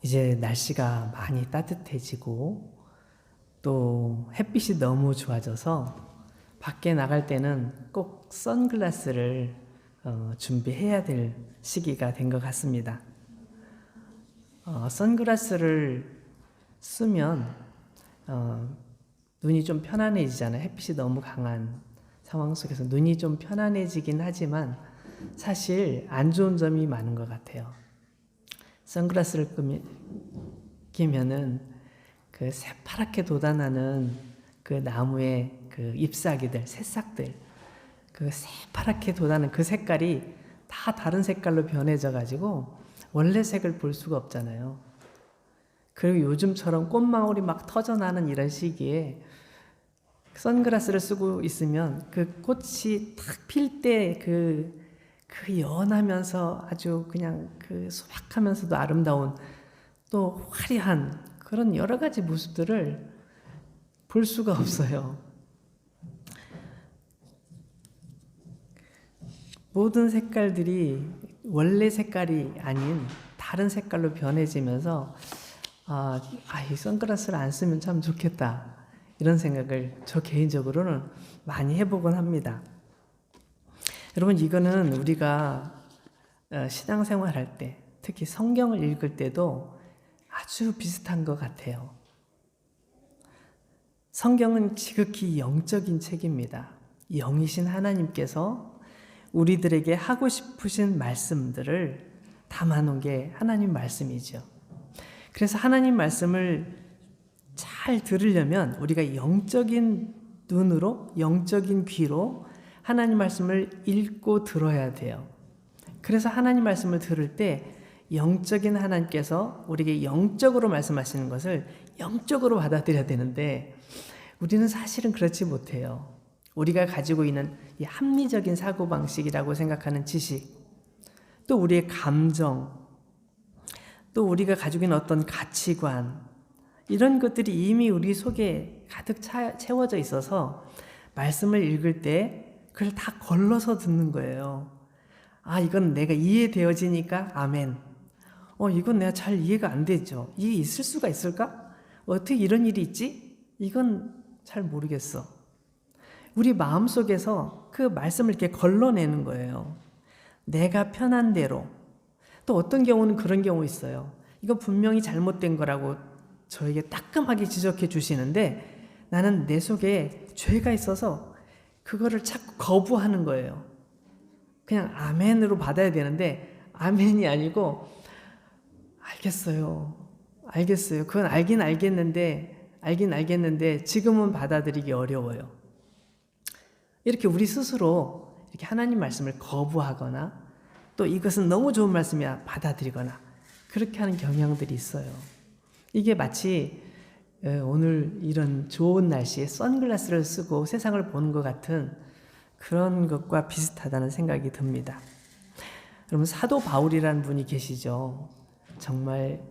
이제 날씨가 많이 따뜻해지고 또 햇빛이 너무 좋아져서 밖에 나갈 때는 꼭 선글라스를 준비해야 될 시기가 된 것 같습니다. 선글라스를 쓰면 눈이 좀 편안해지잖아요. 햇빛이 너무 강한 상황 속에서 눈이 좀 편안해지긴 하지만 사실 안 좋은 점이 많은 것 같아요. 선글라스를 끼면은 그 새파랗게 돋아나는 그 나무의 그 잎사귀들, 새싹들, 그 새파랗게 돋아나는 그 색깔이 다 다른 색깔로 변해져 가지고 원래 색을 볼 수가 없잖아요. 그리고 요즘처럼 꽃망울이 막 터져나는 이런 시기에 선글라스를 쓰고 있으면 그 꽃이 탁 필 때 그 연하면서 아주 그냥 그 소박하면서도 아름다운 또 화려한 그런 여러 가지 모습들을 볼 수가 없어요. 모든 색깔들이 원래 색깔이 아닌 다른 색깔로 변해지면서 이 선글라스를 안 쓰면 참 좋겠다. 이런 생각을 저 개인적으로는 많이 해보곤 합니다. 여러분, 이거는 우리가 신앙생활 할 때, 특히 성경을 읽을 때도 아주 비슷한 것 같아요. 성경은 지극히 영적인 책입니다. 영이신 하나님께서 우리들에게 하고 싶으신 말씀들을 담아놓은 게 하나님 말씀이죠. 그래서 하나님 말씀을 잘 들으려면 우리가 영적인 눈으로, 영적인 귀로 하나님 말씀을 읽고 들어야 돼요. 그래서 하나님 말씀을 들을 때 영적인 하나님께서 우리에게 영적으로 말씀하시는 것을 영적으로 받아들여야 되는데 우리는 사실은 그렇지 못해요. 우리가 가지고 있는 이 합리적인 사고방식이라고 생각하는 지식, 또 우리의 감정, 또 우리가 가지고 있는 어떤 가치관, 이런 것들이 이미 우리 속에 가득 채워져 있어서 말씀을 읽을 때 그걸 다 걸러서 듣는 거예요. 이건 내가 이해되어지니까 아멘. 이건 내가 잘 이해가 안 되죠. 이해 있을 수가 있을까? 어떻게 이런 일이 있지? 이건 잘 모르겠어. 우리 마음속에서 그 말씀을 이렇게 걸러내는 거예요. 내가 편한 대로. 또 어떤 경우는 그런 경우 있어요. 이거 분명히 잘못된 거라고 저에게 따끔하게 지적해 주시는데 나는 내 속에 죄가 있어서 그거를 자꾸 거부하는 거예요. 그냥 아멘으로 받아야 되는데 아멘이 아니고 알겠어요. 그건 알긴 알겠는데 지금은 받아들이기 어려워요. 이렇게 우리 스스로 이렇게 하나님 말씀을 거부하거나 또 이것은 너무 좋은 말씀이야 받아들이거나 그렇게 하는 경향들이 있어요. 이게 마치 오늘 이런 좋은 날씨에 선글라스를 쓰고 세상을 보는 것 같은 그런 것과 비슷하다는 생각이 듭니다. 여러분, 사도 바울이라는 분이 계시죠. 정말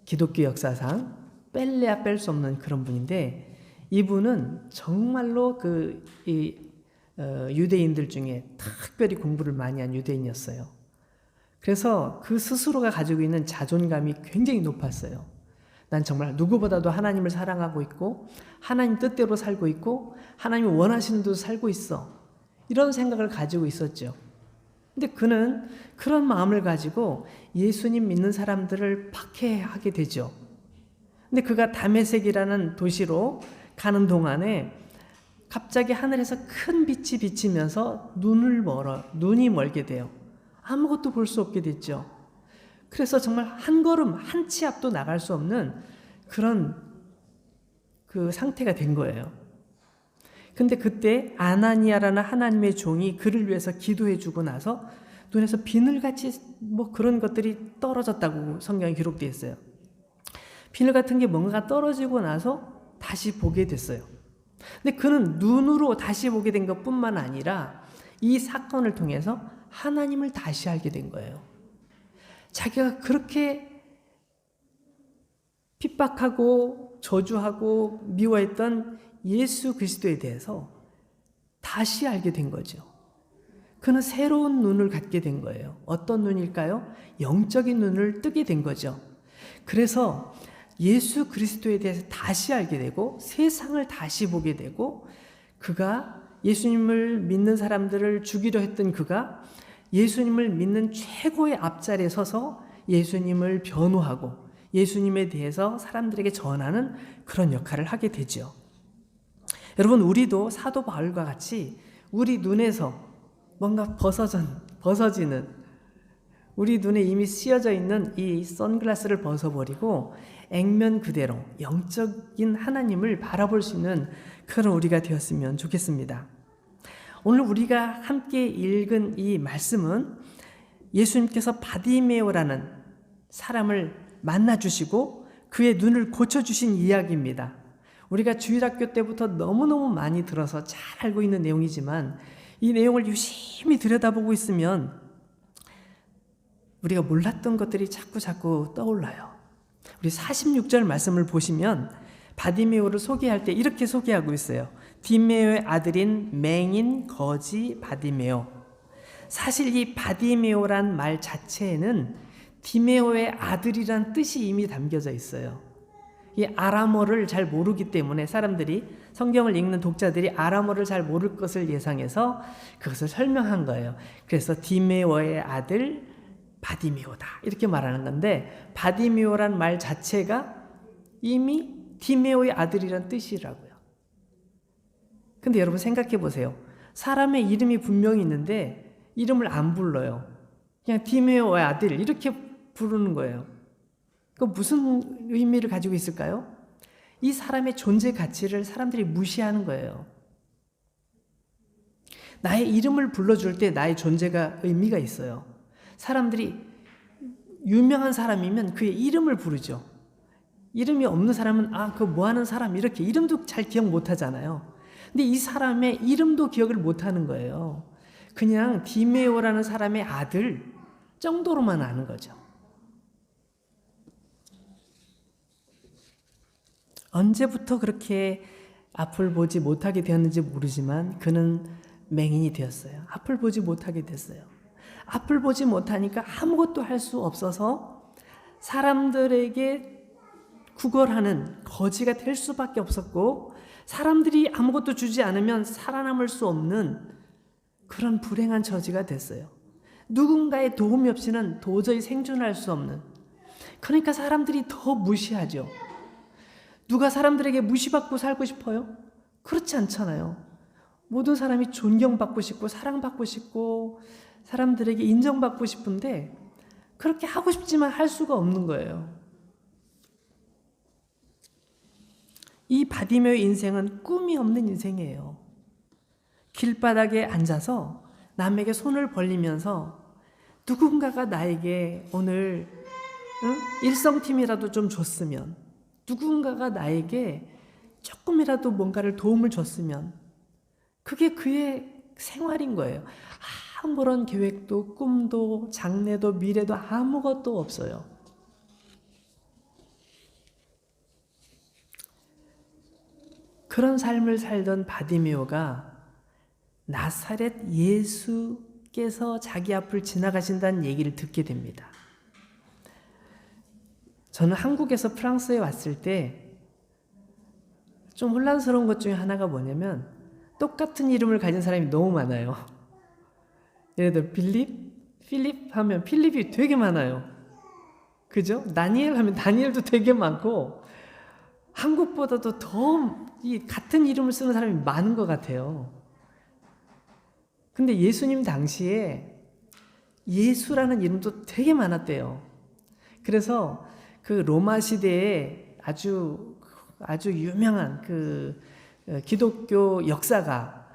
기독교 역사상 뺄래야 뺄 수 없는 그런 분인데 이분은 정말로 유대인들 중에 특별히 공부를 많이 한 유대인이었어요. 그래서 그 스스로가 가지고 있는 자존감이 굉장히 높았어요. 난 정말 누구보다도 하나님을 사랑하고 있고 하나님 뜻대로 살고 있고 하나님이 원하시는 대로 살고 있어. 이런 생각을 가지고 있었죠. 근데 그는 그런 마음을 가지고 예수님 믿는 사람들을 박해하게 되죠. 근데 그가 다메섹이라는 도시로 가는 동안에 갑자기 하늘에서 큰 빛이 비치면서 눈이 멀게 돼요. 아무것도 볼 수 없게 됐죠. 그래서 정말 한 걸음, 한 치 앞도 나갈 수 없는 그런 그 상태가 된 거예요. 근데 그때 아나니아라는 하나님의 종이 그를 위해서 기도해 주고 나서 눈에서 비늘같이 그런 것들이 떨어졌다고 성경에 기록되어 있어요. 비늘 같은 게 뭔가 떨어지고 나서 다시 보게 됐어요. 근데 그는 눈으로 다시 보게 된 것뿐만 아니라 이 사건을 통해서 하나님을 다시 알게 된 거예요. 자기가 그렇게 핍박하고 저주하고 미워했던 예수 그리스도에 대해서 다시 알게 된 거죠. 그는 새로운 눈을 갖게 된 거예요. 어떤 눈일까요? 영적인 눈을 뜨게 된 거죠. 그래서 예수 그리스도에 대해서 다시 알게 되고 세상을 다시 보게 되고, 그가 예수님을 믿는 사람들을 죽이려 했던 그가 예수님을 믿는 최고의 앞자리에 서서 예수님을 변호하고 예수님에 대해서 사람들에게 전하는 그런 역할을 하게 되죠. 여러분, 우리도 사도 바울과 같이 우리 눈에서 뭔가 벗어지는, 우리 눈에 이미 씌어져 있는 이 선글라스를 벗어버리고 액면 그대로 영적인 하나님을 바라볼 수 있는 그런 우리가 되었으면 좋겠습니다. 오늘 우리가 함께 읽은 이 말씀은 예수님께서 바디메오라는 사람을 만나주시고 그의 눈을 고쳐주신 이야기입니다. 우리가 주일학교 때부터 너무너무 많이 들어서 잘 알고 있는 내용이지만 이 내용을 유심히 들여다보고 있으면 우리가 몰랐던 것들이 자꾸 떠올라요. 우리 46절 말씀을 보시면 바디메오를 소개할 때 이렇게 소개하고 있어요. 디메오의 아들인 맹인 거지 바디메오. 사실 이 바디메오란 말 자체에는 디메오의 아들이란 뜻이 이미 담겨져 있어요. 이 아람어를 잘 모르기 때문에 사람들이, 성경을 읽는 독자들이 아람어를 잘 모를 것을 예상해서 그것을 설명한 거예요. 그래서 디메오의 아들 바디메오다 이렇게 말하는 건데, 바디메오란 말 자체가 이미 디메오의 아들이란 뜻이라고요. 근데 여러분 생각해 보세요. 사람의 이름이 분명히 있는데 이름을 안 불러요. 그냥 디메오의 아들 이렇게 부르는 거예요. 그 무슨 의미를 가지고 있을까요? 이 사람의 존재 가치를 사람들이 무시하는 거예요. 나의 이름을 불러줄 때 나의 존재가 의미가 있어요. 사람들이 유명한 사람이면 그의 이름을 부르죠. 이름이 없는 사람은 그거 뭐하는 사람 이렇게 이름도 잘 기억 못하잖아요. 근데 이 사람의 이름도 기억을 못하는 거예요. 그냥 디메오라는 사람의 아들 정도로만 아는 거죠. 언제부터 그렇게 앞을 보지 못하게 되었는지 모르지만 그는 맹인이 되었어요. 앞을 보지 못하게 됐어요. 앞을 보지 못하니까 아무것도 할 수 없어서 사람들에게 구걸하는 거지가 될 수밖에 없었고, 사람들이 아무것도 주지 않으면 살아남을 수 없는 그런 불행한 처지가 됐어요. 누군가의 도움이 없이는 도저히 생존할 수 없는. 그러니까 사람들이 더 무시하죠. 누가 사람들에게 무시받고 살고 싶어요? 그렇지 않잖아요. 모든 사람이 존경받고 싶고 사랑받고 싶고 사람들에게 인정받고 싶은데 그렇게 하고 싶지만 할 수가 없는 거예요. 이 바디메오의 인생은 꿈이 없는 인생이에요. 길바닥에 앉아서 남에게 손을 벌리면서 누군가가 나에게 오늘 일성팀이라도 좀 줬으면, 누군가가 나에게 조금이라도 뭔가를 도움을 줬으면, 그게 그의 생활인 거예요. 아무런 계획도 꿈도 장래도 미래도 아무것도 없어요. 그런 삶을 살던 바디메오가 나사렛 예수께서 자기 앞을 지나가신다는 얘기를 듣게 됩니다. 저는 한국에서 프랑스에 왔을 때 좀 혼란스러운 것 중에 하나가 뭐냐면 똑같은 이름을 가진 사람이 너무 많아요. 예를 들어 필립 하면 필립이 되게 많아요. 그죠? 다니엘 하면 다니엘도 되게 많고 한국보다도 더 이 같은 이름을 쓰는 사람이 많은 것 같아요. 근데 예수님 당시에 예수라는 이름도 되게 많았대요. 그래서 그 로마 시대에 아주 유명한 그 기독교 역사가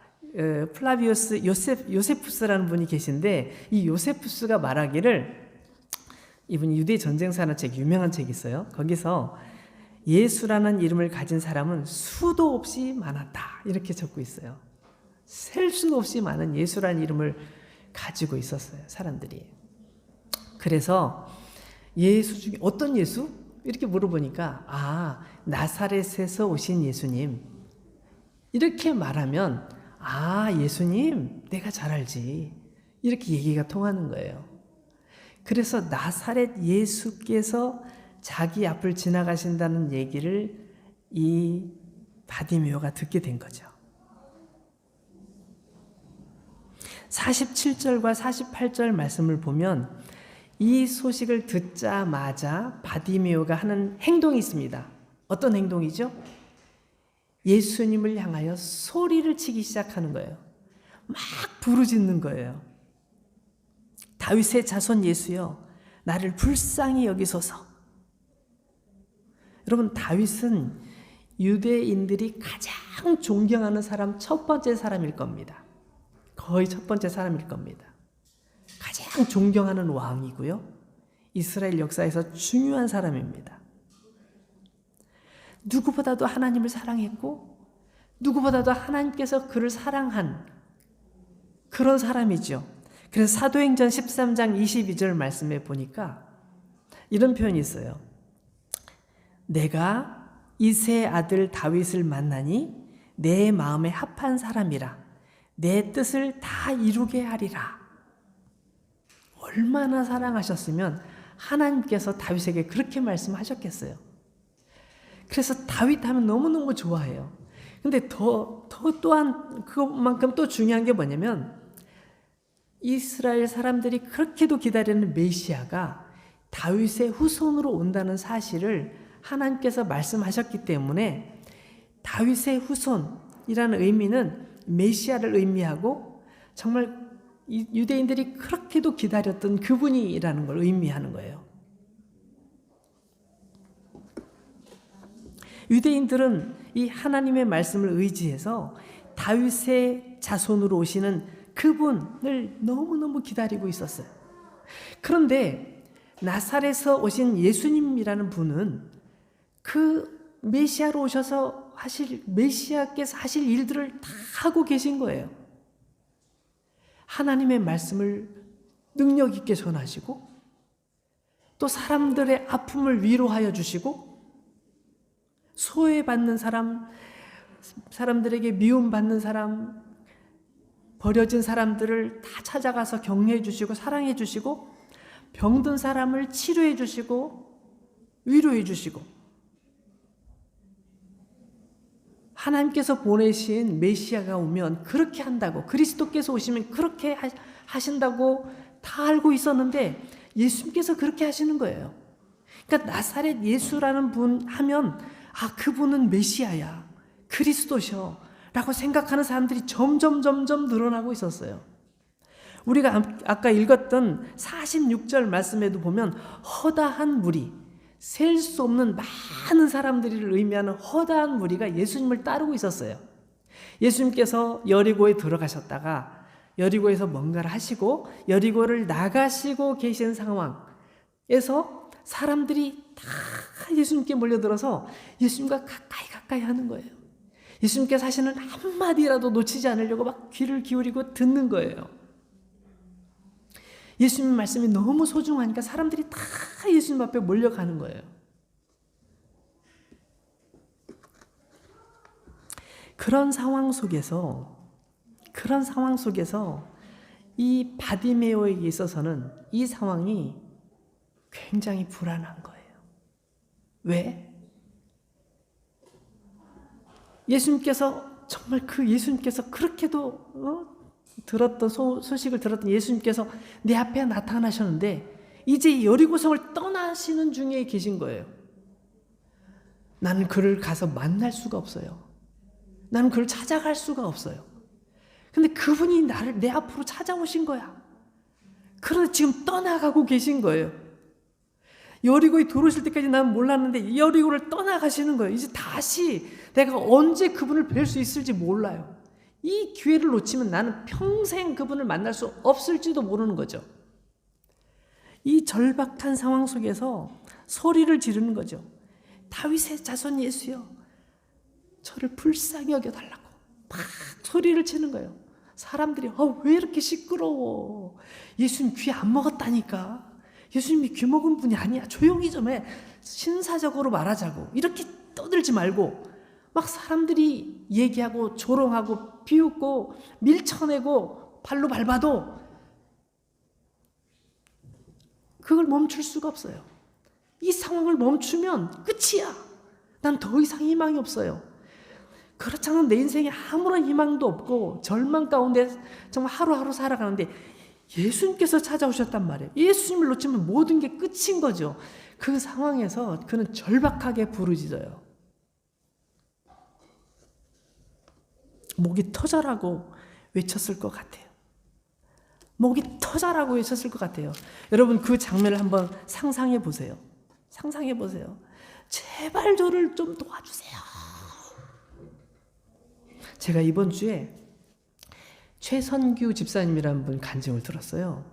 플라비우스 요세푸스라는 분이 계신데, 이 요세푸스가 말하기를, 이분이 유대 전쟁사라는 책, 유명한 책이 있어요. 거기서 예수라는 이름을 가진 사람은 수도 없이 많았다 이렇게 적고 있어요. 셀 수 없이 많은 예수라는 이름을 가지고 있었어요, 사람들이. 그래서 예수 중에 어떤 예수? 이렇게 물어보니까 나사렛에서 오신 예수님, 이렇게 말하면 예수님 내가 잘 알지, 이렇게 얘기가 통하는 거예요. 그래서 나사렛 예수께서 자기 앞을 지나가신다는 얘기를 이 바디메오가 듣게 된 거죠. 47절과 48절 말씀을 보면 이 소식을 듣자마자 바디메오가 하는 행동이 있습니다. 어떤 행동이죠? 예수님을 향하여 소리를 치기 시작하는 거예요. 막 부르짖는 거예요. 다윗의 자손 예수여, 나를 불쌍히 여기소서. 여러분, 다윗은 유대인들이 가장 존경하는 사람, 첫 번째 사람일 겁니다. 거의 첫 번째 사람일 겁니다. 가장 존경하는 왕이고요. 이스라엘 역사에서 중요한 사람입니다. 누구보다도 하나님을 사랑했고 누구보다도 하나님께서 그를 사랑한 그런 사람이죠. 그래서 사도행전 13장 22절 말씀에 보니까 이런 표현이 있어요. 내가 이새의 아들 다윗을 만나니 내 마음에 합한 사람이라 내 뜻을 다 이루게 하리라. 얼마나 사랑하셨으면 하나님께서 다윗에게 그렇게 말씀하셨겠어요. 그래서 다윗 하면 너무너무 좋아해요. 근데 또한 그것만큼 또 중요한 게 뭐냐면 이스라엘 사람들이 그렇게도 기다리는 메시아가 다윗의 후손으로 온다는 사실을 하나님께서 말씀하셨기 때문에 다윗의 후손이라는 의미는 메시아를 의미하고 정말 유대인들이 그렇게도 기다렸던 그분이라는 걸 의미하는 거예요. 유대인들은 이 하나님의 말씀을 의지해서 다윗의 자손으로 오시는 그분을 너무너무 기다리고 있었어요. 그런데 나사렛에서 오신 예수님이라는 분은 그 메시아로 오셔서 메시아께서 하실 일들을 다 하고 계신 거예요. 하나님의 말씀을 능력 있게 전하시고 또 사람들의 아픔을 위로하여 주시고 소외받는 사람, 사람들에게 미움받는 사람, 버려진 사람들을 다 찾아가서 격려해 주시고 사랑해 주시고 병든 사람을 치료해 주시고 위로해 주시고 하나님께서 보내신 메시아가 오면 그렇게 한다고, 그리스도께서 오시면 그렇게 하신다고 다 알고 있었는데 예수님께서 그렇게 하시는 거예요. 그러니까 나사렛 예수라는 분 하면 그분은 메시아야, 그리스도셔 라고 생각하는 사람들이 점점 늘어나고 있었어요. 우리가 아까 읽었던 46절 말씀에도 보면 허다한 무리, 셀 수 없는 많은 사람들을 의미하는 허다한 무리가 예수님을 따르고 있었어요. 예수님께서 여리고에 들어가셨다가 여리고에서 뭔가를 하시고 여리고를 나가시고 계신 상황에서 사람들이 다 예수님께 몰려들어서 예수님과 가까이 하는 거예요. 예수님께서 하시는 한마디라도 놓치지 않으려고 막 귀를 기울이고 듣는 거예요. 예수님 말씀이 너무 소중하니까 사람들이 다 예수님 앞에 몰려가는 거예요. 그런 상황 속에서 이 바디메오에게 있어서는 이 상황이 굉장히 불안한 거예요. 왜? 예수님께서 정말 예수님께서 그렇게도 들었던 소식을 들었던 예수님께서 내 앞에 나타나셨는데 이제 여리고성을 떠나시는 중에 계신 거예요. 나는 그를 가서 만날 수가 없어요. 나는 그를 찾아갈 수가 없어요. 근데 그분이 나를 내 앞으로 찾아오신 거야. 그런데 지금 떠나가고 계신 거예요. 여리고에 들어오실 때까지 난 몰랐는데 여리고를 떠나가시는 거예요. 이제 다시 내가 언제 그분을 뵐 수 있을지 몰라요. 이 기회를 놓치면 나는 평생 그분을 만날 수 없을지도 모르는 거죠. 이 절박한 상황 속에서 소리를 지르는 거죠. 다윗의 자손 예수여, 저를 불쌍히 여겨달라고 막 소리를 치는 거예요. 사람들이 왜 이렇게 시끄러워? 예수님 귀 안 먹었다니까. 예수님이 귀 먹은 분이 아니야. 조용히 좀 해. 신사적으로 말하자고. 이렇게 떠들지 말고 막 사람들이 얘기하고 조롱하고 비웃고 밀쳐내고 발로 밟아도 그걸 멈출 수가 없어요. 이 상황을 멈추면 끝이야. 난 더 이상 희망이 없어요. 그렇잖아. 내 인생에 아무런 희망도 없고 절망 가운데 정말 하루하루 살아가는데 예수님께서 찾아오셨단 말이에요. 예수님을 놓치면 모든 게 끝인 거죠. 그 상황에서 그는 절박하게 부르짖어요. 목이 터져라고 외쳤을 것 같아요. 목이 터져라고 외쳤을 것 같아요. 여러분 그 장면을 한번 상상해 보세요. 상상해 보세요. 제발 저를 좀 도와주세요. 제가 이번 주에 최선규 집사님이라는 분 간증을 들었어요.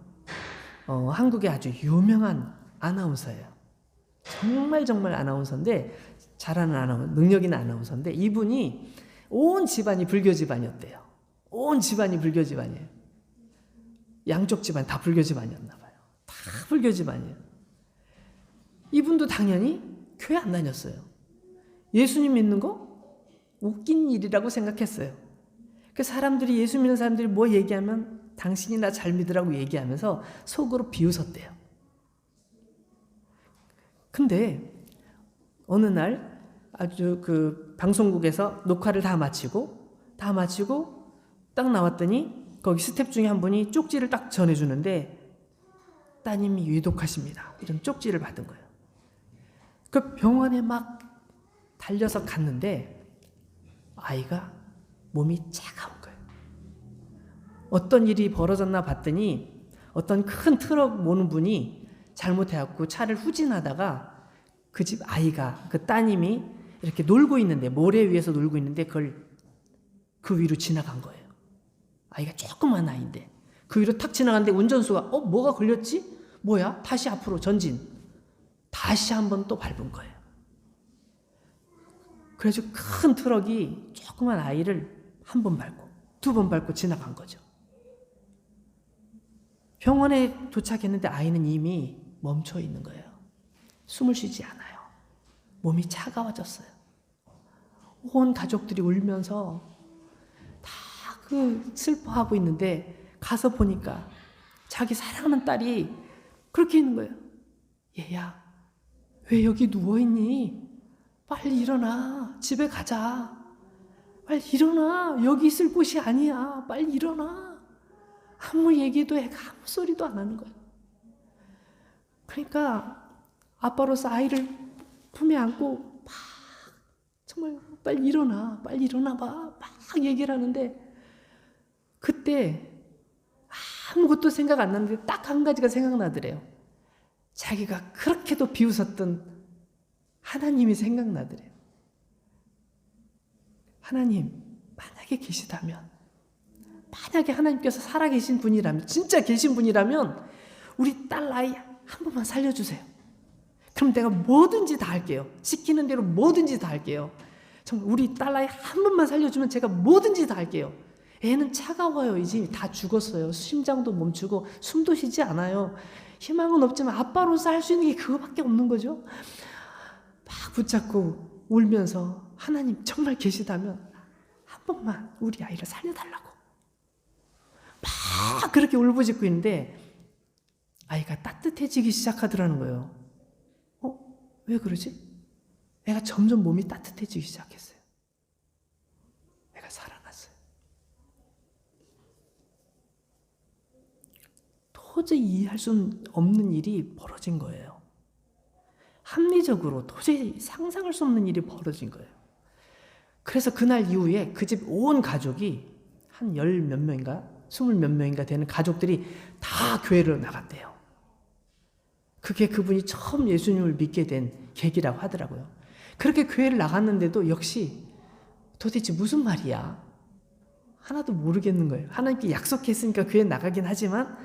한국의 아주 유명한 아나운서예요. 정말 아나운서인데 잘하는 능력 있는 아나운서인데 이분이 온 집안이 불교 집안이었대요. 온 집안이 불교 집안이에요. 양쪽 집안 다 불교 집안이었나 봐요. 다 불교 집안이에요. 이분도 당연히 교회 안 다녔어요. 예수님 믿는 거 웃긴 일이라고 생각했어요. 그 사람들이 예수 믿는 사람들이 뭐 얘기하면 당신이 나 잘 믿으라고 얘기하면서 속으로 비웃었대요. 근데 어느 날 아주 그 방송국에서 녹화를 다 마치고 딱 나왔더니 거기 스텝 중에 한 분이 쪽지를 딱 전해주는데 따님이 위독하십니다. 이런 쪽지를 받은 거예요. 그 병원에 막 달려서 갔는데 아이가 몸이 차가운 거예요. 어떤 일이 벌어졌나 봤더니 어떤 큰 트럭 모는 분이 잘못해갖고 차를 후진하다가 그 집 아이가 그 따님이 이렇게 놀고 있는데 모래 위에서 놀고 있는데 그걸 그 위로 지나간 거예요. 아이가 조그만 아이인데 그 위로 탁 지나갔는데 운전수가 뭐가 걸렸지? 뭐야? 다시 앞으로 전진. 다시 한번 또 밟은 거예요. 그래서 큰 트럭이 조그만 아이를 한 번 밟고 두 번 밟고 지나간 거죠. 병원에 도착했는데 아이는 이미 멈춰 있는 거예요. 숨을 쉬지 않아요. 몸이 차가워졌어요. 온 가족들이 울면서 다 슬퍼하고 있는데 가서 보니까 자기 사랑하는 딸이 그렇게 있는 거예요. 얘야, 왜 여기 누워있니? 빨리 일어나. 집에 가자. 빨리 일어나. 여기 있을 곳이 아니야. 빨리 일어나. 아무 얘기도 해. 아무 소리도 안 하는 거예요. 그러니까 아빠로서 아이를 품에 안고 막 정말 빨리 일어나. 빨리 일어나봐. 막 얘기를 하는데 그때 아무것도 생각 안 나는데 딱 한 가지가 생각나더래요. 자기가 그렇게도 비웃었던 하나님이 생각나더래요. 하나님, 만약에 계시다면, 만약에 하나님께서 살아계신 분이라면, 진짜 계신 분이라면 우리 딸 아이 한 번만 살려주세요. 그럼 내가 뭐든지 다 할게요. 시키는 대로 뭐든지 다 할게요. 정말 우리 딸 아이 한 번만 살려주면 제가 뭐든지 다 할게요. 애는 차가워요. 이제 다 죽었어요. 심장도 멈추고 숨도 쉬지 않아요. 희망은 없지만 아빠로서 할 수 있는 게 그거밖에 없는 거죠. 막 붙잡고 울면서 하나님 정말 계시다면 한 번만 우리 아이를 살려달라고 막 그렇게 울부짖고 있는데 아이가 따뜻해지기 시작하더라는 거예요. 왜 그러지? 애가 점점 몸이 따뜻해지기 시작했어요. 애가 살아났어요. 도저히 이해할 수 없는 일이 벌어진 거예요. 합리적으로 도저히 상상할 수 없는 일이 벌어진 거예요. 그래서 그날 이후에 그 집 온 가족이 한 10몇 명인가 20몇 명인가 되는 가족들이 다 교회를 나갔대요. 그게 그분이 처음 예수님을 믿게 된 계기라고 하더라고요. 그렇게 교회를 나갔는데도 역시 도대체 무슨 말이야? 하나도 모르겠는 거예요. 하나님께 약속했으니까 교회 나가긴 하지만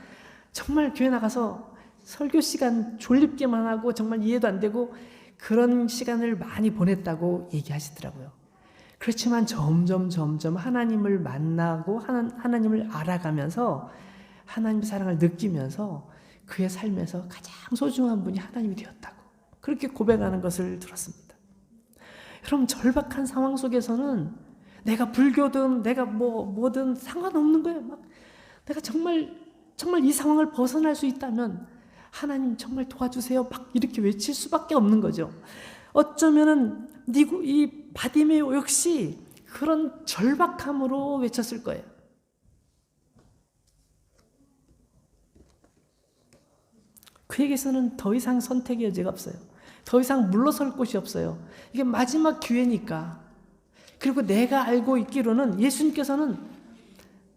정말 교회 나가서 설교 시간 졸립게만 하고 정말 이해도 안 되고 그런 시간을 많이 보냈다고 얘기하시더라고요. 그렇지만 점점 하나님을 만나고 하나님을 알아가면서 하나님의 사랑을 느끼면서 그의 삶에서 가장 소중한 분이 하나님이 되었다고 그렇게 고백하는 것을 들었습니다. 여러분 절박한 상황 속에서는 내가 불교든 내가 뭐든 상관없는 거예요. 막 내가 정말 이 상황을 벗어날 수 있다면 하나님 정말 도와주세요. 막 이렇게 외칠 수밖에 없는 거죠. 어쩌면은 이 바디메오 역시 그런 절박함으로 외쳤을 거예요. 그에게서는 더 이상 선택의 여지가 없어요. 더 이상 물러설 곳이 없어요. 이게 마지막 기회니까. 그리고 내가 알고 있기로는 예수님께서는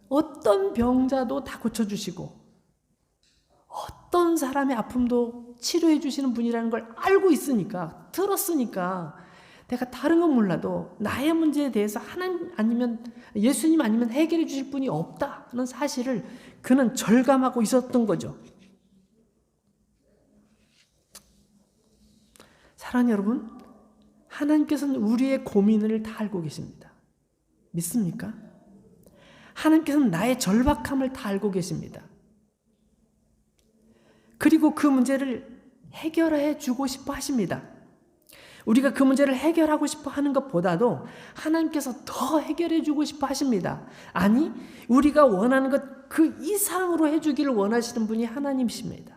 어떤 병자도 다 고쳐주시고 어떤 사람의 아픔도 치료해 주시는 분이라는 걸 알고 있으니까, 들었으니까 내가 다른 건 몰라도 나의 문제에 대해서 하나님 아니면 예수님 아니면 해결해 주실 분이 없다는 사실을 그는 절감하고 있었던 거죠. 사랑하는 여러분, 하나님께서는 우리의 고민을 다 알고 계십니다. 믿습니까? 하나님께서는 나의 절박함을 다 알고 계십니다. 그리고 그 문제를 해결해 주고 싶어 하십니다. 우리가 그 문제를 해결하고 싶어 하는 것보다도 하나님께서 더 해결해 주고 싶어 하십니다. 아니, 우리가 원하는 것 그 이상으로 해주기를 원하시는 분이 하나님이십니다.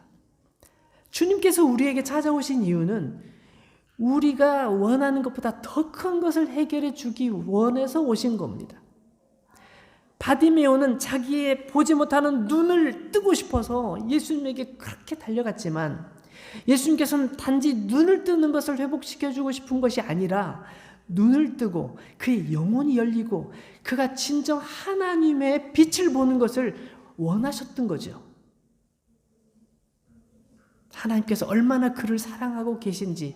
주님께서 우리에게 찾아오신 이유는 우리가 원하는 것보다 더 큰 것을 해결해 주기 원해서 오신 겁니다. 바디메오는 자기의 보지 못하는 눈을 뜨고 싶어서 예수님에게 그렇게 달려갔지만 예수님께서는 단지 눈을 뜨는 것을 회복시켜주고 싶은 것이 아니라 눈을 뜨고 그의 영혼이 열리고 그가 진정 하나님의 빛을 보는 것을 원하셨던 거죠. 하나님께서 얼마나 그를 사랑하고 계신지,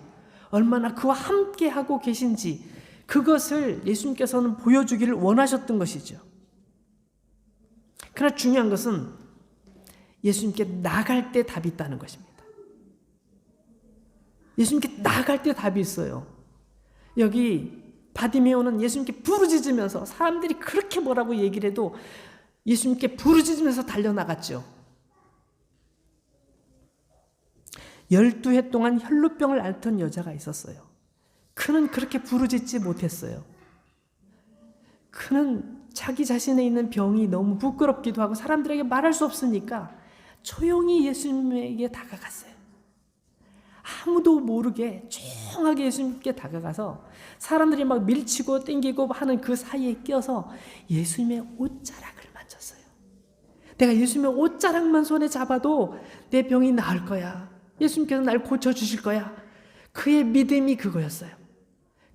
얼마나 그와 함께하고 계신지 그것을 예수님께서는 보여주기를 원하셨던 것이죠. 그러나 중요한 것은 예수님께 나갈 때 답이 있다는 것입니다. 예수님께 나갈 때 답이 있어요. 여기 바디메오는 예수님께 부르짖으면서 사람들이 그렇게 뭐라고 얘기를 해도 예수님께 부르짖으면서 달려나갔죠. 12해 동안 혈루병을 앓던 여자가 있었어요. 그는 그렇게 부르짖지 못했어요. 그는 자기 자신에 있는 병이 너무 부끄럽기도 하고 사람들에게 말할 수 없으니까 조용히 예수님에게 다가갔어요. 아무도 모르게 조용하게 예수님께 다가가서 사람들이 막 밀치고 땡기고 하는 그 사이에 껴서 예수님의 옷자락을 만졌어요. 내가 예수님의 옷자락만 손에 잡아도 내 병이 나을 거야. 예수님께서 날 고쳐주실 거야. 그의 믿음이 그거였어요.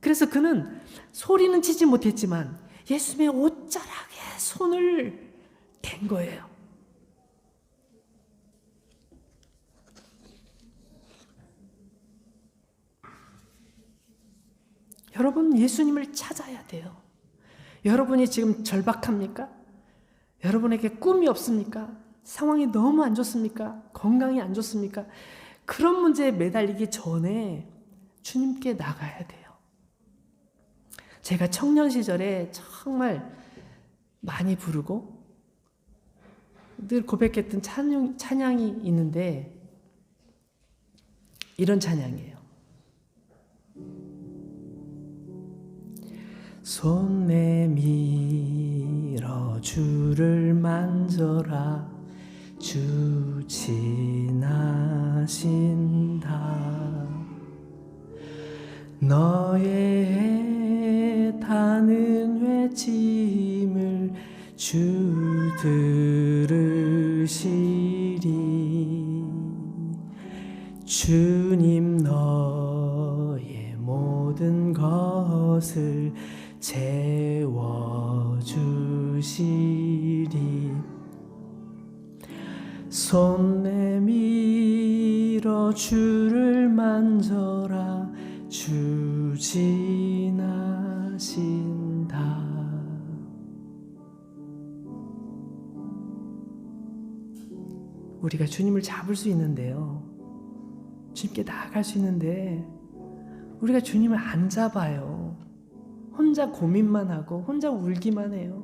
그래서 그는 소리는 치지 못했지만 예수님의 옷자락에 손을 댄 거예요. 여러분, 예수님을 찾아야 돼요. 여러분이 지금 절박합니까? 여러분에게 꿈이 없습니까? 상황이 너무 안 좋습니까? 건강이 안 좋습니까? 그런 문제에 매달리기 전에 주님께 나가야 돼요. 제가 청년 시절에 정말 많이 부르고 늘 고백했던 찬양이 있는데 이런 찬양이에요. 손 내밀어 주를 만져라 주 지나신다 너의 타는 외침을 주 들으시리 주님 너의 모든 것을 채워주시리 손 내밀어 주를 만져라 주 지나신다. 우리가 주님을 잡을 수 있는데요, 주님께 나아갈 수 있는데 우리가 주님을 안 잡아요. 혼자 고민만 하고 혼자 울기만 해요.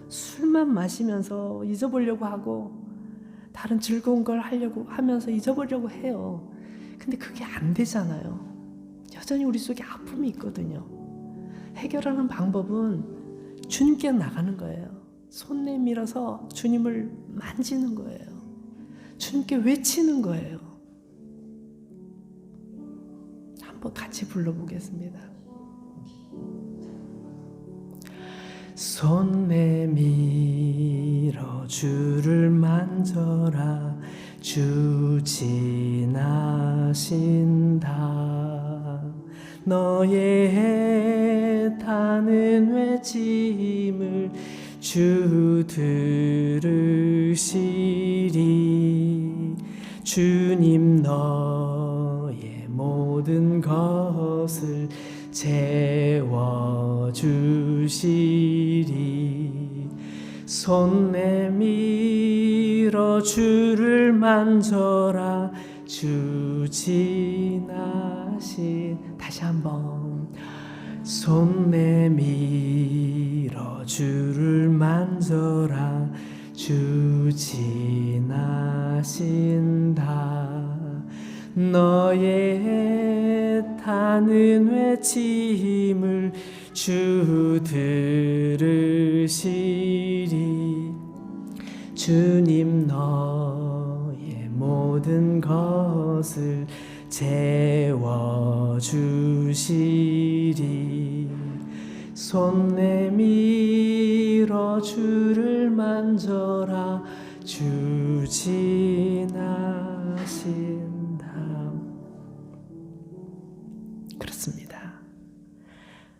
술만 마시면서 잊어보려고 하고 다른 즐거운 걸 하려고 하면서 잊어보려고 해요. 근데 그게 안 되잖아요. 여전히 우리 속에 아픔이 있거든요. 해결하는 방법은 주님께 나가는 거예요. 손 내밀어서 주님을 만지는 거예요. 주님께 외치는 거예요. 한번 같이 불러보겠습니다. 손 내밀어 주를 만져라. 주 지나신다. 너의 애타는 외침을 주 들으시리. 주님 너의 모든 것을 채워주시리. 손 내밀어 주를 만져라. 주 지나신. 다시 한번. 손 내밀어 주를 만져라. 주 지나신다. 너의 애타는 외침을 주 들으시리. 주님 너의 모든 것을 채워주시리. 손 내밀어 주를 만져라. 주 지나신다. 그렇습니다.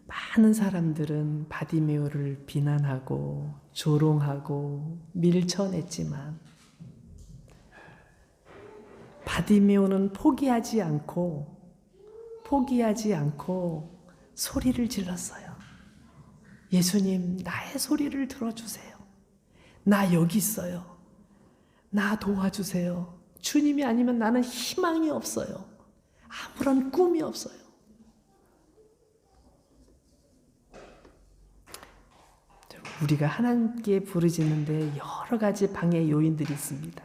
많은 사람들은 바디메오를 비난하고 조롱하고 밀쳐냈지만 바디메오는 포기하지 않고 소리를 질렀어요. 예수님, 나의 소리를 들어주세요. 나 여기 있어요. 나 도와주세요. 주님이 아니면 나는 희망이 없어요. 아무런 꿈이 없어요. 우리가 하나님께 부르짖는데 여러 가지 방해 요인들이 있습니다.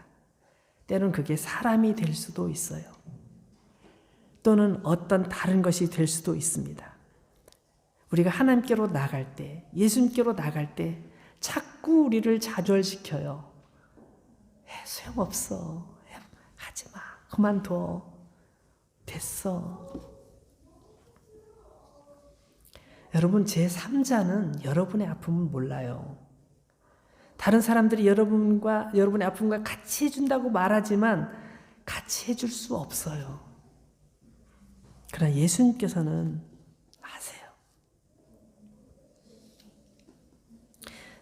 때로는 그게 사람이 될 수도 있어요. 또는 어떤 다른 것이 될 수도 있습니다. 우리가 하나님께로 나갈 때, 예수님께로 나갈 때 자꾸 우리를 좌절시켜요. 소용없어. 하지마. 그만둬. 됐어. 여러분, 제3자는 여러분의 아픔을 몰라요. 다른 사람들이 여러분의 아픔과 같이 해준다고 말하지만 같이 해줄 수 없어요. 그러나 예수님께서는 아세요.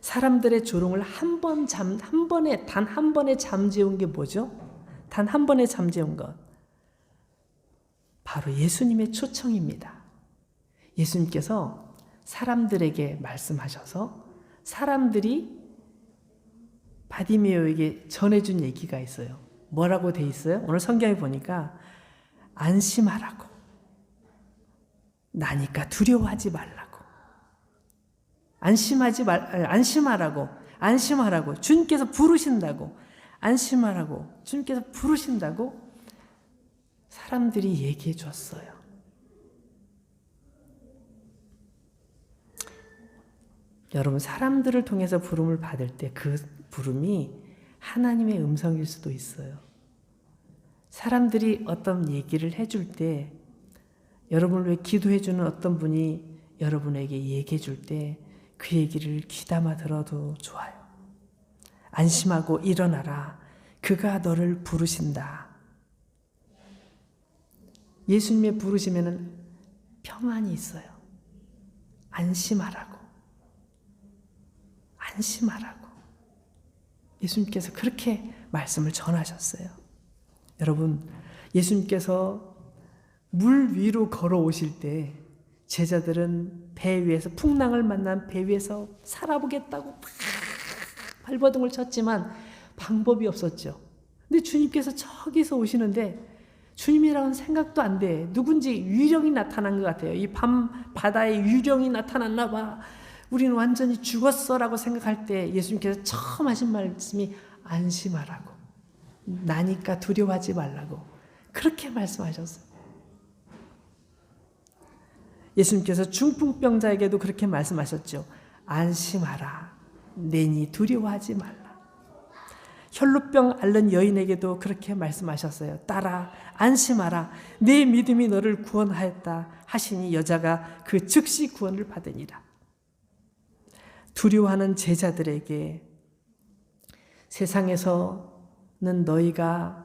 사람들의 조롱을 단 한 번에 잠재운 게 뭐죠? 단 한 번에 잠재운 것. 바로 예수님의 초청입니다. 예수님께서 사람들에게 말씀하셔서 사람들이 바디메오에게 전해준 얘기가 있어요. 뭐라고 돼 있어요? 오늘 성경에 보니까 안심하라고. 나니까 두려워하지 말라고. 안심하라고. 주님께서 부르신다고. 안심하라고. 주님께서 부르신다고 사람들이 얘기해 줬어요. 여러분, 사람들을 통해서 부름을 받을 때 그 부름이 하나님의 음성일 수도 있어요. 사람들이 어떤 얘기를 해줄 때, 여러분을 위해 기도해 주는 어떤 분이 여러분에게 얘기해 줄 때 그 얘기를 귀담아 들어도 좋아요. 안심하고 일어나라. 그가 너를 부르신다. 예수님의 부르심에는 평안이 있어요. 안심하라고. 예수님께서 그렇게 말씀을 전하셨어요. 여러분, 예수님께서 물 위로 걸어오실 때 제자들은 배 위에서, 풍랑을 만난 배 위에서 살아보겠다고 막 발버둥을 쳤지만 방법이 없었죠. 근데 주님께서 저기서 오시는데 주님이라고는 생각도 안 돼. 누군지 유령이 나타난 것 같아요. 이 바다에 유령이 나타났나 봐. 우리는 완전히 죽었어라고 생각할 때 예수님께서 처음 하신 말씀이 안심하라고. 나니까 두려워하지 말라고. 그렇게 말씀하셨어요. 예수님께서 중풍병자에게도 그렇게 말씀하셨죠. 안심하라. 내니 두려워하지 말라. 혈루병 앓는 여인에게도 그렇게 말씀하셨어요. 딸아, 안심하라. 내 믿음이 너를 구원하였다 하시니 여자가 그 즉시 구원을 받으니라. 두려워하는 제자들에게 세상에서는 너희가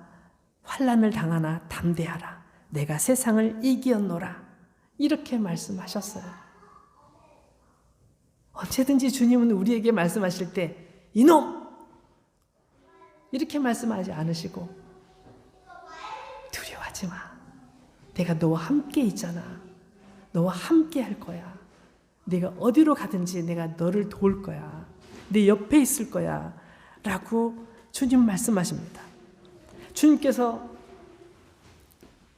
환난을 당하나 담대하라. 내가 세상을 이기었노라. 이렇게 말씀하셨어요. 언제든지 주님은 우리에게 말씀하실 때 이놈! 이렇게 말씀하지 않으시고 두려워하지 마. 내가 너와 함께 있잖아. 너와 함께 할 거야. 내가 어디로 가든지 내가 너를 도울 거야. 내 옆에 있을 거야. 라고 주님 말씀하십니다. 주님께서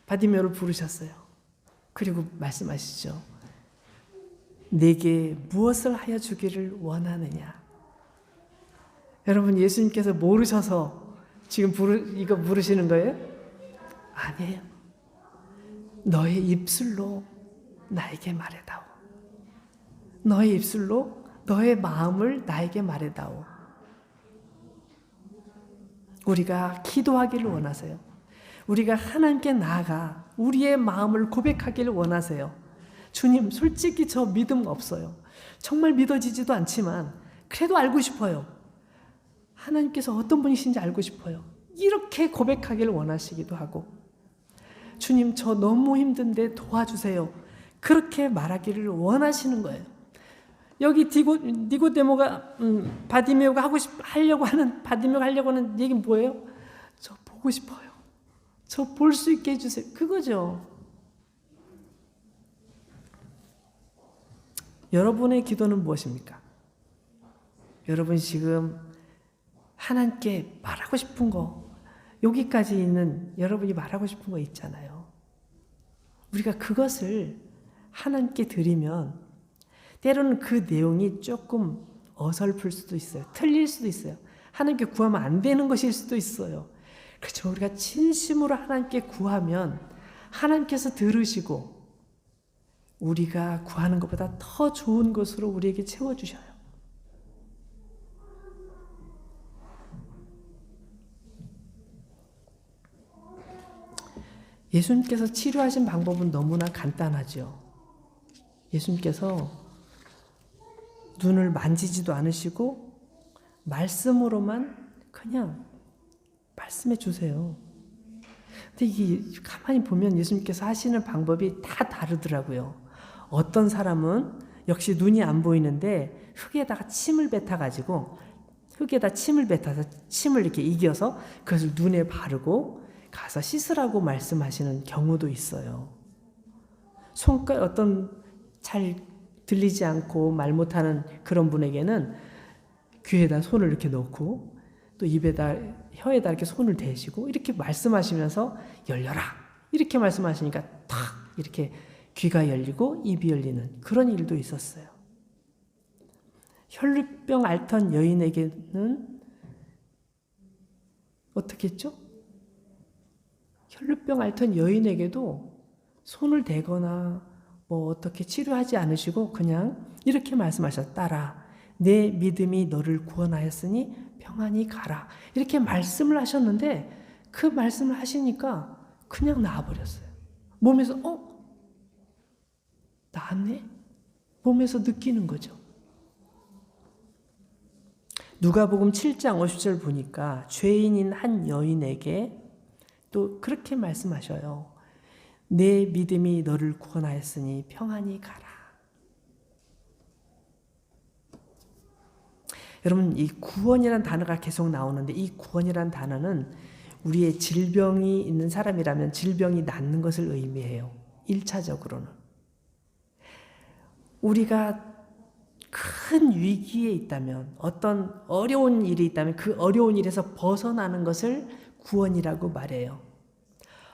바디메오를 부르셨어요. 그리고 말씀하시죠. 내게 무엇을 하여 주기를 원하느냐. 여러분, 예수님께서 모르셔서 지금 이거 물으시는 거예요? 아니에요. 너의 입술로 나에게 말해다오. 너의 입술로 너의 마음을 나에게 말해다오. 우리가 기도하기를 원하세요. 우리가 하나님께 나아가 우리의 마음을 고백하기를 원하세요. 주님, 솔직히 저 믿음 없어요. 정말 믿어지지도 않지만 그래도 알고 싶어요. 하나님께서 어떤 분이신지 알고 싶어요. 이렇게 고백하기를 원하시기도 하고, 주님, 저 너무 힘든데 도와주세요. 그렇게 말하기를 원하시는 거예요. 여기 니고데모가 바디메오가 하려고 하는 얘기는 뭐예요? 저 보고 싶어요. 저 볼 수 있게 해주세요. 그거죠. 여러분의 기도는 무엇입니까? 여러분 지금 하나님께 말하고 싶은 거, 여기까지 있는 여러분이 말하고 싶은 거 있잖아요. 우리가 그것을 하나님께 드리면 때로는 그 내용이 조금 어설플 수도 있어요. 틀릴 수도 있어요. 하나님께 구하면 안 되는 것일 수도 있어요. 그렇죠. 우리가 진심으로 하나님께 구하면 하나님께서 들으시고 우리가 구하는 것보다 더 좋은 것으로 우리에게 채워주셔요. 예수님께서 치료하신 방법은 너무나 간단하죠. 예수님께서 눈을 만지지도 않으시고 말씀으로만 그냥 말씀해 주세요. 근데 이게 가만히 보면 예수님께서 하시는 방법이 다 다르더라고요. 어떤 사람은 역시 눈이 안 보이는데 흙에다가 침을 뱉어가지고 흙에다 침을 뱉어서 침을 이렇게 이겨서 그것을 눈에 바르고 가서 씻으라고 말씀하시는 경우도 있어요. 어떤 잘 들리지 않고 말 못하는 그런 분에게는 귀에다 손을 이렇게 넣고 또 입에다 혀에다 이렇게 손을 대시고 이렇게 말씀하시면서 열려라 이렇게 말씀하시니까 탁 이렇게 귀가 열리고 입이 열리는 그런 일도 있었어요. 혈루병 앓던 여인에게는 어떻게 했죠? 혈루병 앓던 여인에게도 손을 대거나 뭐 어떻게 치료하지 않으시고 그냥 이렇게 말씀하셨다. 딸아, 내 믿음이 너를 구원하였으니 평안히 가라. 이렇게 말씀을 하셨는데 그 말씀을 하시니까 그냥 나아버렸어요. 몸에서 나았네? 몸에서 느끼는 거죠. 누가복음 7장 50절 보니까 죄인인 한 여인에게 또 그렇게 말씀하셔요. 내 믿음이 너를 구원하였으니 평안히 가라. 여러분, 이 구원이라는 단어가 계속 나오는데 이 구원이라는 단어는 우리의 질병이 있는 사람이라면 질병이 낫는 것을 의미해요. 1차적으로는. 우리가 큰 위기에 있다면, 어떤 어려운 일이 있다면 그 어려운 일에서 벗어나는 것을 구원이라고 말해요.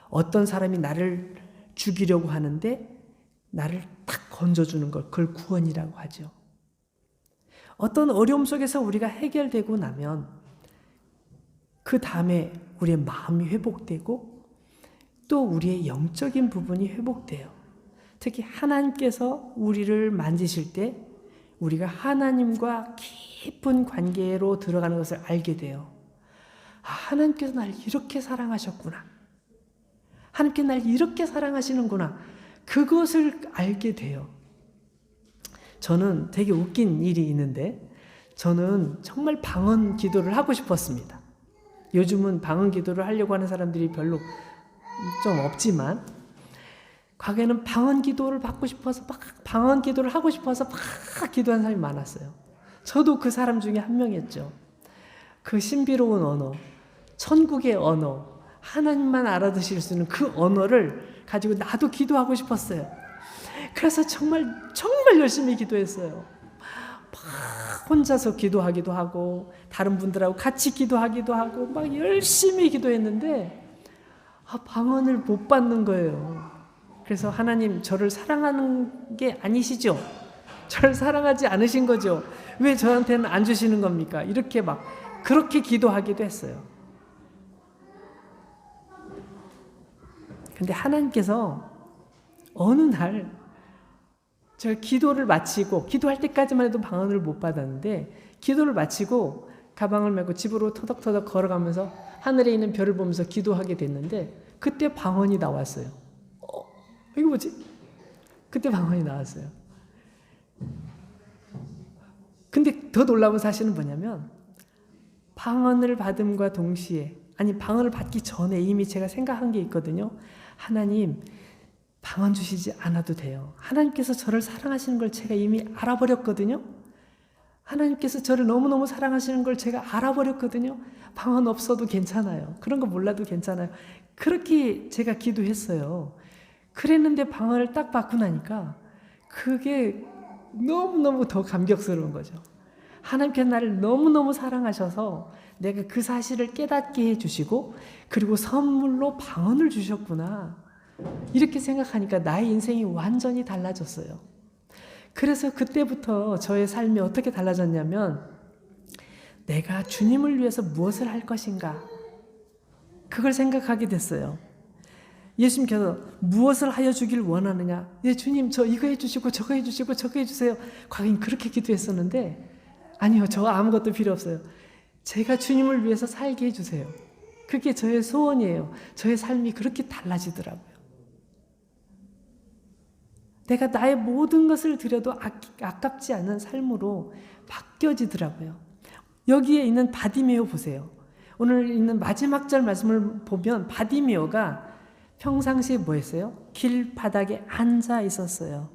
어떤 사람이 나를 죽이려고 하는데 나를 탁 건져주는 걸 그걸 구원이라고 하죠. 어떤 어려움 속에서 우리가 해결되고 나면 그 다음에 우리의 마음이 회복되고 또 우리의 영적인 부분이 회복돼요. 특히 하나님께서 우리를 만지실 때 우리가 하나님과 깊은 관계로 들어가는 것을 알게 돼요. 하나님께서 날 이렇게 사랑하셨구나. 하나님께 날 이렇게 사랑하시는구나. 그것을 알게 돼요. 저는 되게 웃긴 일이 있는데, 저는 정말 방언 기도를 하고 싶었습니다. 요즘은 방언 기도를 하려고 하는 사람들이 별로 좀 없지만, 과거에는 방언 기도를 받고 싶어서 막 방언 기도를 하고 싶어서 막 기도한 사람이 많았어요. 저도 그 사람 중에 한 명이었죠. 그 신비로운 언어, 천국의 언어, 하나님만 알아듣을 수 있는 그 언어를 가지고 나도 기도하고 싶었어요. 그래서 정말 열심히 기도했어요. 막 혼자서 기도하기도 하고 다른 분들하고 같이 기도하기도 하고 막 열심히 기도했는데 방언을 못 받는 거예요. 그래서 하나님, 저를 사랑하는 게 아니시죠? 저를 사랑하지 않으신 거죠? 왜 저한테는 안 주시는 겁니까? 이렇게 막 그렇게 기도하기도 했어요. 근데 하나님께서 어느 날 제가 기도를 마치고, 기도할 때까지만 해도 방언을 못 받았는데, 기도를 마치고 가방을 메고 집으로 터덕터덕 걸어가면서 하늘에 있는 별을 보면서 기도하게 됐는데, 그때 방언이 나왔어요. 이게 뭐지? 그때 방언이 나왔어요. 근데 더 놀라운 사실은 뭐냐면, 방언을 받음과 동시에, 아니 방언을 받기 전에 이미 제가 생각한 게 있거든요. 하나님, 방언 주시지 않아도 돼요. 하나님께서 저를 사랑하시는 걸 제가 이미 알아버렸거든요. 하나님께서 저를 너무너무 사랑하시는 걸 제가 알아버렸거든요. 방언 없어도 괜찮아요. 그런 거 몰라도 괜찮아요. 그렇게 제가 기도했어요. 그랬는데 방언을 딱 받고 나니까 그게 너무너무 더 감격스러운 거죠. 하나님께서 나를 너무너무 사랑하셔서 내가 그 사실을 깨닫게 해주시고, 그리고 선물로 방언을 주셨구나, 이렇게 생각하니까 나의 인생이 완전히 달라졌어요. 그래서 그때부터 저의 삶이 어떻게 달라졌냐면, 내가 주님을 위해서 무엇을 할 것인가, 그걸 생각하게 됐어요. 예수님께서 무엇을 하여 주길 원하느냐, 네 주님, 저 이거 해주시고 저거 해주시고 저거 해주세요. 과거엔 그렇게 기도했었는데, 아니요, 저 아무것도 필요 없어요. 제가 주님을 위해서 살게 해주세요. 그게 저의 소원이에요. 저의 삶이 그렇게 달라지더라고요. 내가 나의 모든 것을 드려도 아깝지 않은 삶으로 바뀌어지더라고요. 여기에 있는 바디메오 보세요. 오늘 있는 마지막 절 말씀을 보면 바디메오가 평상시에 뭐 했어요? 길바닥에 앉아 있었어요.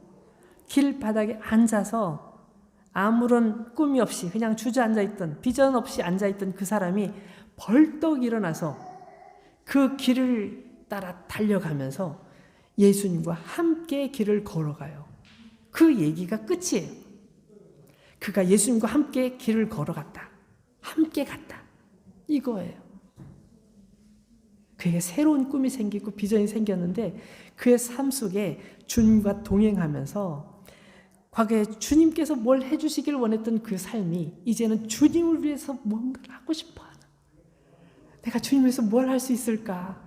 길바닥에 앉아서 아무런 꿈이 없이 그냥 주저앉아 있던, 비전 없이 앉아 있던 그 사람이 벌떡 일어나서 그 길을 따라 달려가면서 예수님과 함께 길을 걸어가요. 그 얘기가 끝이에요. 그가 예수님과 함께 길을 걸어갔다. 함께 갔다. 이거예요. 그에게 새로운 꿈이 생기고 비전이 생겼는데, 그의 삶 속에 주님과 동행하면서 과거에 주님께서 뭘 해주시길 원했던 그 삶이 이제는 주님을 위해서 뭔가를 하고 싶어하는, 내가 주님을 위해서 뭘 할 수 있을까?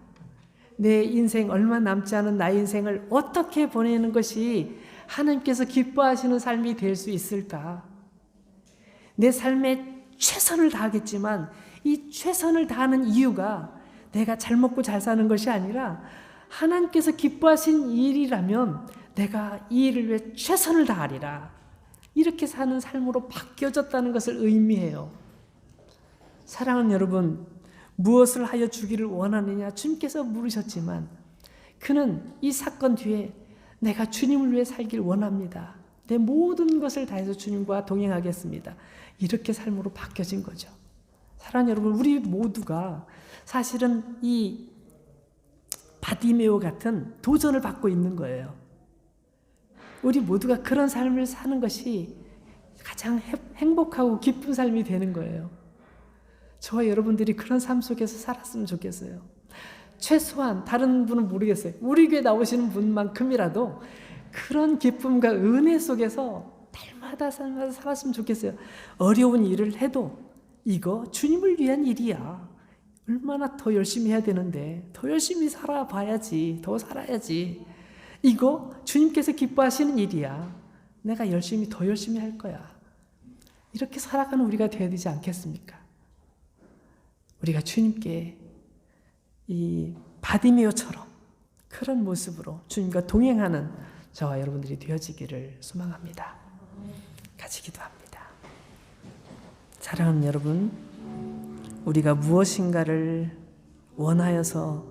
내 인생, 얼마 남지 않은 나의 인생을 어떻게 보내는 것이 하나님께서 기뻐하시는 삶이 될 수 있을까? 내 삶에 최선을 다하겠지만 이 최선을 다하는 이유가 내가 잘 먹고 잘 사는 것이 아니라 하나님께서 기뻐하신 일이라면 내가 이 일을 위해 최선을 다하리라. 이렇게 사는 삶으로 바뀌어졌다는 것을 의미해요. 사랑하는 여러분, 무엇을 하여 주기를 원하느냐 주님께서 물으셨지만, 그는 이 사건 뒤에 내가 주님을 위해 살길 원합니다. 내 모든 것을 다해서 주님과 동행하겠습니다. 이렇게 삶으로 바뀌어진 거죠. 사랑하는 여러분, 우리 모두가 사실은 이 바디메오 같은 도전을 받고 있는 거예요. 우리 모두가 그런 삶을 사는 것이 가장 행복하고 기쁜 삶이 되는 거예요. 저와 여러분들이 그런 삶 속에서 살았으면 좋겠어요. 최소한 다른 분은 모르겠어요. 우리 교회 나오시는 분만큼이라도 그런 기쁨과 은혜 속에서 날마다 살았으면 좋겠어요. 어려운 일을 해도 이거 주님을 위한 일이야. 얼마나 더 열심히 해야 되는데, 더 열심히 살아봐야지, 더 살아야지. 이거 주님께서 기뻐하시는 일이야. 내가 더 열심히 할 거야. 이렇게 살아가는 우리가 되어야 되지 않겠습니까? 우리가 주님께 이 바디메오처럼 그런 모습으로 주님과 동행하는 저와 여러분들이 되어지기를 소망합니다. 같이 기도합니다. 사랑하는 여러분, 우리가 무엇인가를 원하여서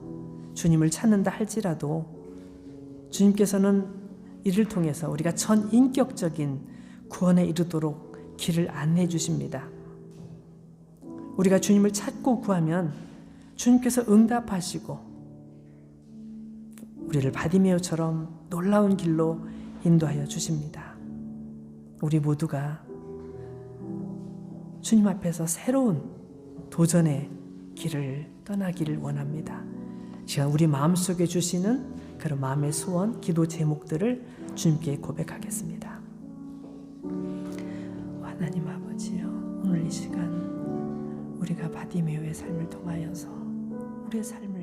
주님을 찾는다 할지라도 주님께서는 이를 통해서 우리가 전인격적인 구원에 이르도록 길을 안내해 주십니다. 우리가 주님을 찾고 구하면 주님께서 응답하시고 우리를 바디메오처럼 놀라운 길로 인도하여 주십니다. 우리 모두가 주님 앞에서 새로운 도전의 길을 떠나기를 원합니다. 시간 우리 마음속에 주시는 그런 마음의 소원, 기도 제목들을 주님께 고백하겠습니다. 하나님 아버지요, 오늘 이 시간 우리가 바디메오의 삶을 통하여서 우리의 삶을